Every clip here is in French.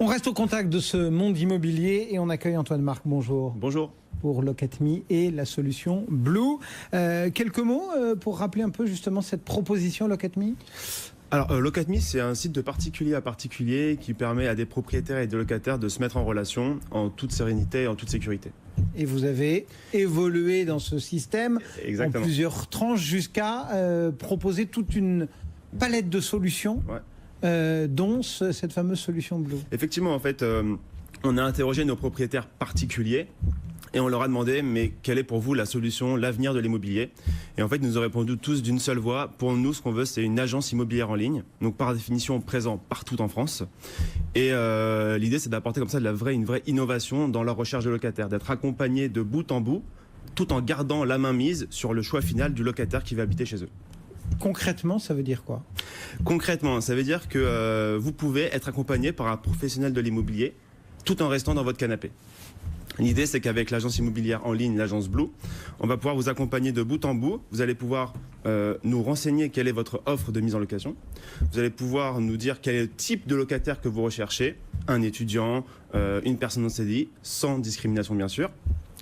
On reste au contact de ce monde immobilier et on accueille Antoine Marc. Bonjour. Bonjour. Pour Locat.me et la solution Blue. Quelques mots pour rappeler un peu justement cette proposition Locat.me. Alors, Locat.me, c'est un site de particulier à particulier qui permet à des propriétaires et des locataires de se mettre en relation en toute sérénité et en toute sécurité. Et vous avez évolué dans ce système Exactement. en plusieurs tranches jusqu'à proposer toute une palette de solutions, dont cette fameuse solution Blue. Effectivement, en fait, on a interrogé nos propriétaires particuliers et on leur a demandé, mais quelle est pour vous la solution, l'avenir de l'immobilier? Et en fait, ils nous ont répondu tous d'une seule voix. Pour nous, ce qu'on veut, c'est une agence immobilière en ligne, donc par définition présent partout en France. Et l'idée, c'est d'apporter comme ça une vraie innovation dans leur recherche de locataires, d'être accompagné de bout en bout, tout en gardant la main mise sur le choix final du locataire qui va habiter chez eux. Concrètement, ça veut dire quoi? Concrètement, ça veut dire que vous pouvez être accompagné par un professionnel de l'immobilier tout en restant dans votre canapé. L'idée, c'est qu'avec l'agence immobilière en ligne, l'agence Blue, on va pouvoir vous accompagner de bout en bout. Vous allez pouvoir nous renseigner quelle est votre offre de mise en location. Vous allez pouvoir nous dire quel est le type de locataire que vous recherchez, un étudiant, une personne en CDI, sans discrimination bien sûr.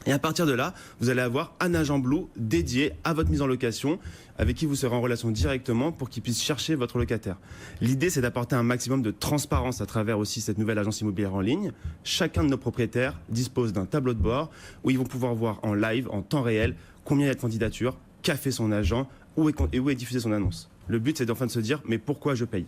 Et à partir de là, vous allez avoir un agent Blue dédié à votre mise en location, avec qui vous serez en relation directement pour qu'il puisse chercher votre locataire. L'idée, c'est d'apporter un maximum de transparence à travers aussi cette nouvelle agence immobilière en ligne. Chacun de nos propriétaires dispose d'un tableau de bord où ils vont pouvoir voir en live, en temps réel, combien il y a de candidatures, qu'a fait son agent, où est diffusée son annonce. Le but, c'est enfin de se dire, mais pourquoi je paye?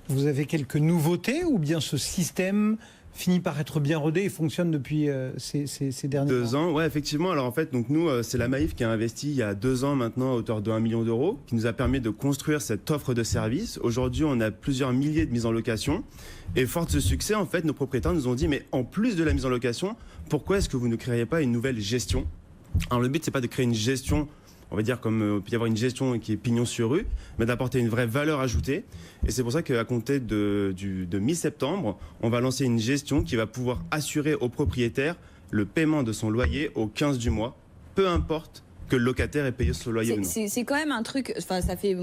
Vous avez quelques nouveautés ou bien ce système finit par être bien rodé et fonctionne depuis ces derniers 2 ans, ouais, effectivement. Alors en fait, donc nous, c'est la Maïf qui a investi il y a 2 ans maintenant à hauteur de 1 million d'euros, qui nous a permis de construire cette offre de service. Aujourd'hui, on a plusieurs milliers de mises en location. Et fort de ce succès, en fait, nos propriétaires nous ont dit, mais en plus de la mise en location, pourquoi est-ce que vous ne créeriez pas une nouvelle gestion? Alors le but, c'est pas de créer une gestion, on va dire comme il peut y avoir une gestion qui est pignon sur rue, mais d'apporter une vraie valeur ajoutée. Et c'est pour ça qu'à compter de mi-septembre, on va lancer une gestion qui va pouvoir assurer au propriétaire le paiement de son loyer au 15 du mois, peu importe que le locataire ait payé son loyer ou non. C'est quand même un truc, enfin ça fait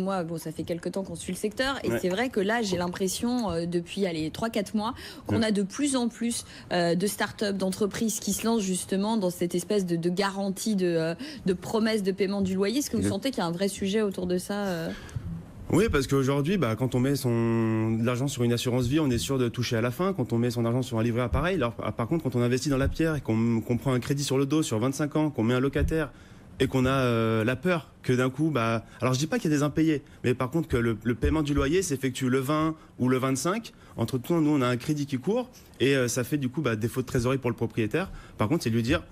quelques temps qu'on suit le secteur et c'est vrai que là j'ai l'impression depuis 3-4 mois qu'on a de plus en plus de start-up, d'entreprises qui se lancent justement dans cette espèce de garantie de promesse de paiement du loyer. Est-ce que vous sentez qu'il y a un vrai sujet autour de ça Oui, parce qu'aujourd'hui, quand on met de l'argent sur une assurance vie, on est sûr de toucher à la fin. Quand on met son argent sur un livret A, pareil. Alors, par contre, quand on investit dans la pierre et qu'on prend un crédit sur le dos sur 25 ans, qu'on met un locataire et qu'on a la peur que d'un coup, alors je dis pas qu'il y a des impayés, mais par contre que le paiement du loyer s'effectue le 20 ou le 25. Entre temps, nous, on a un crédit qui court et ça fait du coup défaut de trésorerie pour le propriétaire. Par contre, c'est lui dire,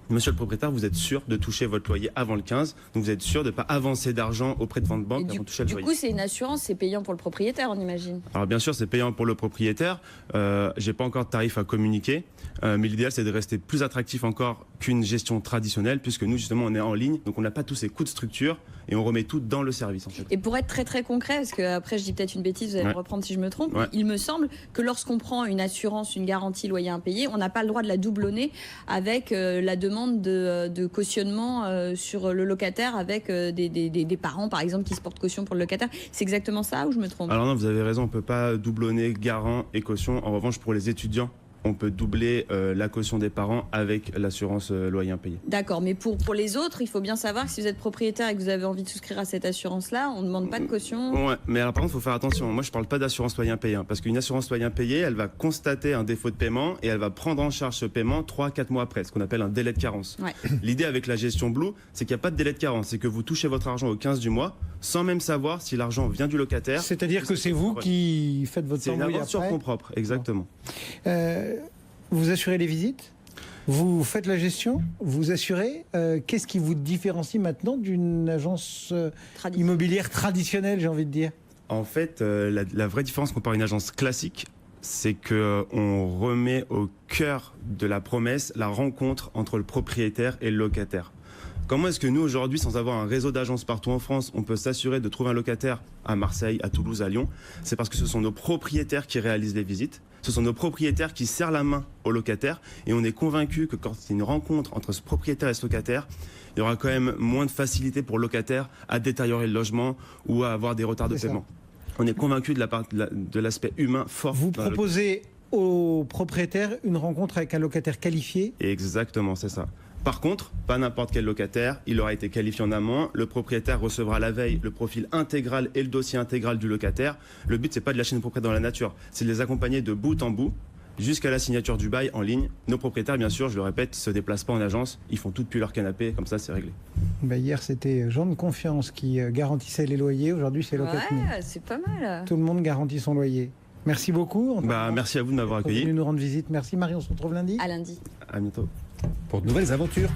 monsieur le propriétaire, vous êtes sûr de toucher votre loyer avant le 15, donc vous êtes sûr de ne pas avancer d'argent auprès de votre banque avant de toucher le loyer. Du coup, c'est une assurance, c'est payant pour le propriétaire, on imagine. Alors bien sûr, c'est payant pour le propriétaire. J'ai pas encore de tarif à communiquer, mais l'idéal, c'est de rester plus attractif encore qu'une gestion traditionnelle, puisque nous, justement, on est en ligne, donc on n'a pas tous ces coûts de structure et on remet tout dans le service, en fait. Et pour être très très concret, parce que après je dis peut-être une bêtise, vous allez me reprendre si je me trompe, il me semble que lorsqu'on prend une assurance, une garantie loyer impayé, on n'a pas le droit de la doublonner avec la demande de cautionnement sur le locataire avec des parents, par exemple, qui se portent caution pour le locataire. C'est exactement ça ou je me trompe? Alors non, vous avez raison, on ne peut pas doublonner garant et caution. En revanche, pour les étudiants, on peut doubler la caution des parents avec l'assurance loyer impayé. D'accord, mais pour les autres, il faut bien savoir que si vous êtes propriétaire et que vous avez envie de souscrire à cette assurance-là, on ne demande pas de caution. Ouais, mais alors par contre, il faut faire attention. Moi, je ne parle pas d'assurance loyer impayé, parce qu'une assurance loyer impayé, elle va constater un défaut de paiement et elle va prendre en charge ce paiement 3-4 mois après, ce qu'on appelle un délai de carence. Ouais. L'idée avec la gestion Blue, c'est qu'il n'y a pas de délai de carence, c'est que vous touchez votre argent au 15 du mois sans même savoir si l'argent vient du locataire. C'est-à-dire que c'est vous qui faites votre tambouille après. C'est une aventure fonds propres, exactement. Vous assurez les visites, vous faites la gestion, vous assurez. Qu'est-ce qui vous différencie maintenant d'une agence immobilière traditionnelle, j'ai envie de dire? En fait, la vraie différence comparé à une agence classique, c'est qu'on remet au cœur de la promesse la rencontre entre le propriétaire et le locataire. Comment est-ce que nous, aujourd'hui, sans avoir un réseau d'agences partout en France, on peut s'assurer de trouver un locataire à Marseille, à Toulouse, à Lyon? C'est parce que ce sont nos propriétaires qui réalisent les visites, ce sont nos propriétaires qui serrent la main aux locataires, et on est convaincu que quand il y a une rencontre entre ce propriétaire et ce locataire, il y aura quand même moins de facilité pour le locataire à détériorer le logement ou à avoir des retards de paiement. On est convaincu de l'aspect humain fort. Vous proposez au propriétaire une rencontre avec un locataire qualifié. Exactement, c'est ça. Par contre, pas n'importe quel locataire, il aura été qualifié en amont. Le propriétaire recevra la veille le profil intégral et le dossier intégral du locataire. Le but, c'est pas de lâcher nos propriétaires dans la nature, c'est de les accompagner de bout en bout jusqu'à la signature du bail en ligne. Nos propriétaires, bien sûr, je le répète, se déplacent pas en agence, ils font tout depuis leur canapé, comme ça c'est réglé. Hier, c'était Jean de Confiance qui garantissait les loyers, aujourd'hui c'est Locat'me. Ouais, c'est pas mal. Tout le monde garantit son loyer. Merci beaucoup. Merci à vous de m'avoir accueilli. Venu nous rendre visite. Merci Marie, on se retrouve lundi. À lundi. À bientôt. Pour de nouvelles aventures.